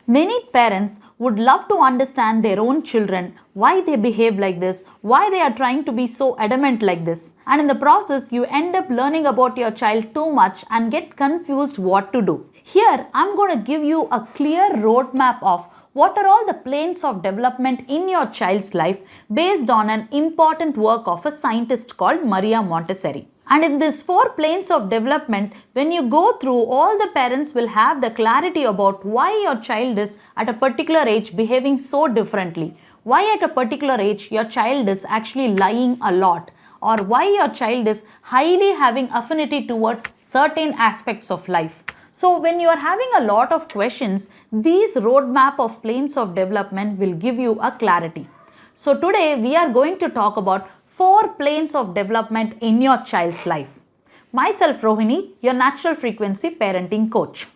Many parents would love to understand their own children, why they behave like this, why they are trying to be so adamant like this. And in the process, you end up learning about your child too much and get confused what to do. Here, I'm going to give you a clear roadmap of what are all the planes of development in your child's life based on an important work of a scientist called Maria Montessori. And in these 4 planes of development, when you go through, all the parents will have the clarity about why your child is at a particular age behaving so differently. Why at a particular age your child is actually lying a lot, or why your child is highly having affinity towards certain aspects of life. So when you are having a lot of questions, these roadmap of planes of development will give you a clarity. So today we are going to talk about 4 planes of development in your child's life. Myself Rohini, your natural frequency parenting coach.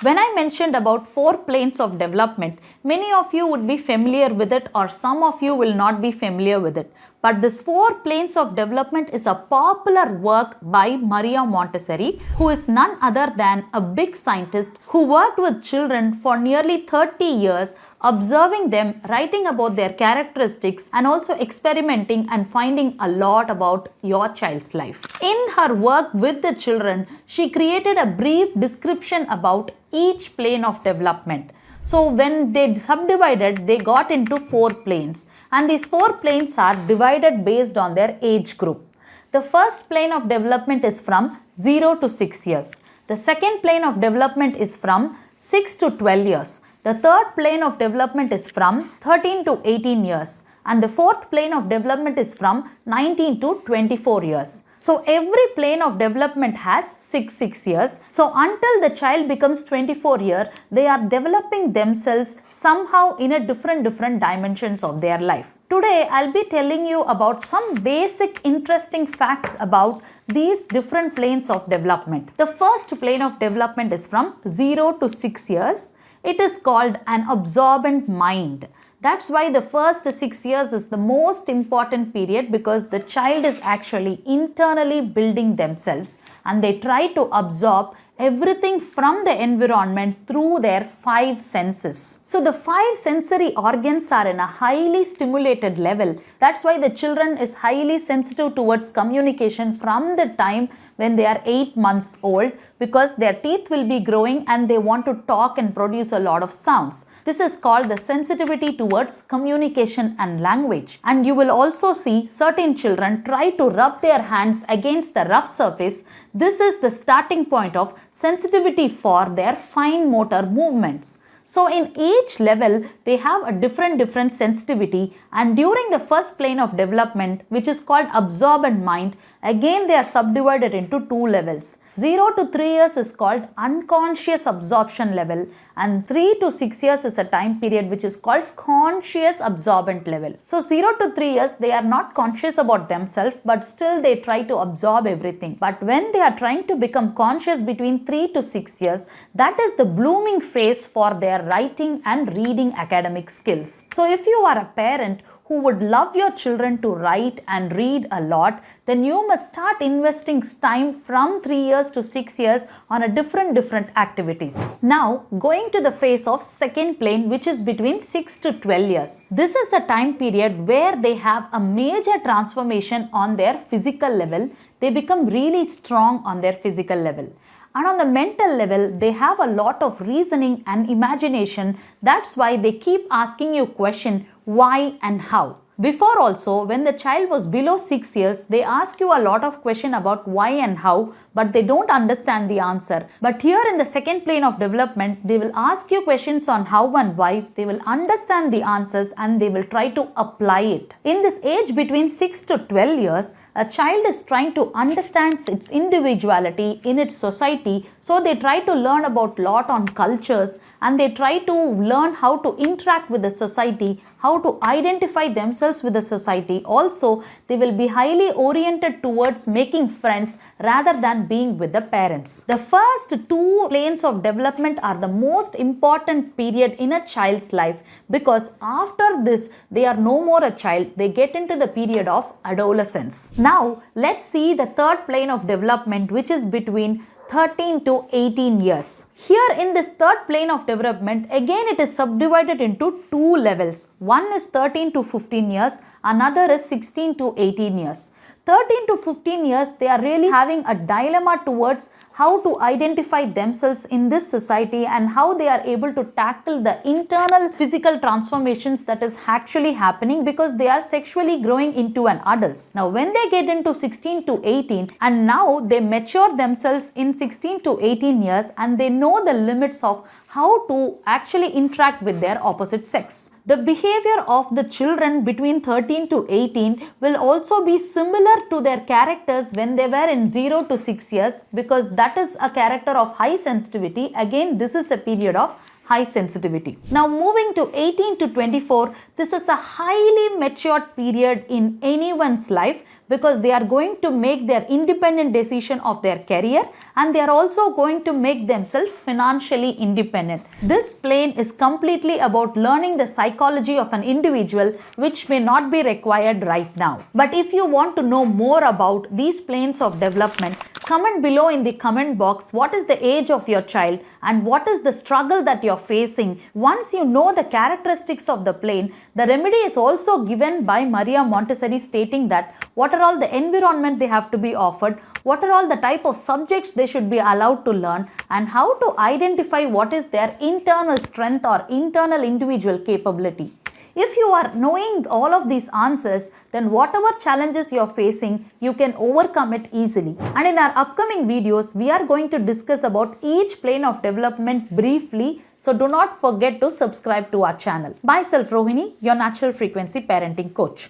When I mentioned about 4 planes of development, many of you would be familiar with it or some of you will not be familiar with it. But this 4 planes of development is a popular work by Maria Montessori, who is none other than a big scientist who worked with children for nearly 30 years, observing them, writing about their characteristics and also experimenting and finding a lot about your child's life. In her work with the children, she created a brief description about each plane of development. So when they subdivided, they got into 4 planes, and these 4 planes are divided based on their age group. The first plane of development is from 0 to 6 years. The second plane of development is from 6 to 12 years. The third plane of development is from 13 to 18 years. And the fourth plane of development is from 19 to 24 years. So every plane of development has 6 years. So until the child becomes 24 years, they are developing themselves somehow in a different dimensions of their life. Today, I'll be telling you about some basic interesting facts about these different planes of development. The first plane of development is from 0 to 6 years. It is called an absorbent mind. That's why the first 6 years is the most important period, because the child is actually internally building themselves and they try to absorb everything from the environment through their 5 senses. So the 5 sensory organs are in a highly stimulated level. That's why the children is highly sensitive towards communication from the time when they are 8 months old, because their teeth will be growing and they want to talk and produce a lot of sounds. This is called the sensitivity towards communication and language. And you will also see certain children try to rub their hands against the rough surface. This is the starting point of sensitivity for their fine motor movements. So in each level, they have a different sensitivity, and during the first plane of development, which is called absorbent mind, again they are subdivided into 2 levels. 0 to 3 years is called unconscious absorption level, and 3 to 6 years is a time period which is called conscious absorbent level. So 0 to 3 years, they are not conscious about themselves, but still they try to absorb everything. But when they are trying to become conscious between 3 to 6 years, that is the blooming phase for their writing and reading academic skills. So if you are a parent who would love your children to write and read a lot, then you must start investing time from 3 years to 6 years on a different activities. Now, going to the phase of second plane, which is between 6 to 12 years. This is the time period where they have a major transformation on their physical level. They become really strong on their physical level. And on the mental level, they have a lot of reasoning and imagination. That's why they keep asking you question why and how. Before also, when the child was below 6 years, they ask you a lot of question about why and how, but they don't understand the answer. But here in the second plane of development, they will ask you questions on how and why. They will understand the answers and they will try to apply it. In this age between 6 to 12 years, a child is trying to understand its individuality in its society. So they try to learn about lot on cultures, and they try to learn how to interact with the society, how to identify themselves with the society. Also, they will be highly oriented towards making friends rather than being with the parents. The first 2 planes of development are the most important period in a child's life, because after this, they are no more a child. They get into the period of adolescence. Now, let's see the third plane of development, which is between 13 to 18 years. Here in this third plane of development, again it is subdivided into two levels. One is 13 to 15 years, another is 16 to 18 years. 13 to 15 years, they are really having a dilemma towards how to identify themselves in this society and how they are able to tackle the internal physical transformations that is actually happening because they are sexually growing into an adults. Now, when they get into 16 to 18 and now they mature themselves in 16 to 18 years and they know the limits of how to actually interact with their opposite sex. The behavior of the children between 13 to 18 will also be similar to their characters when they were in 0 to 6 years because that is a character of high sensitivity. Again, this is a period of high sensitivity. Now moving to 18 to 24, this is a highly matured period in anyone's life because they are going to make their independent decision of their career and they are also going to make themselves financially independent. This plane is completely about learning the psychology of an individual, which may not be required right now. But if you want to know more about these planes of development, comment below in the comment box what is the age of your child and what is the struggle that you're facing. Once you know the characteristics of the plane, the remedy is also given by Maria Montessori, stating that what are all the environment they have to be offered, what are all the type of subjects they should be allowed to learn, and how to identify what is their internal strength or internal individual capability. If you are knowing all of these answers, then whatever challenges you are facing, you can overcome it easily. And in our upcoming videos, we are going to discuss about each plane of development briefly. So do not forget to subscribe to our channel. Myself Rohini, your natural frequency parenting coach.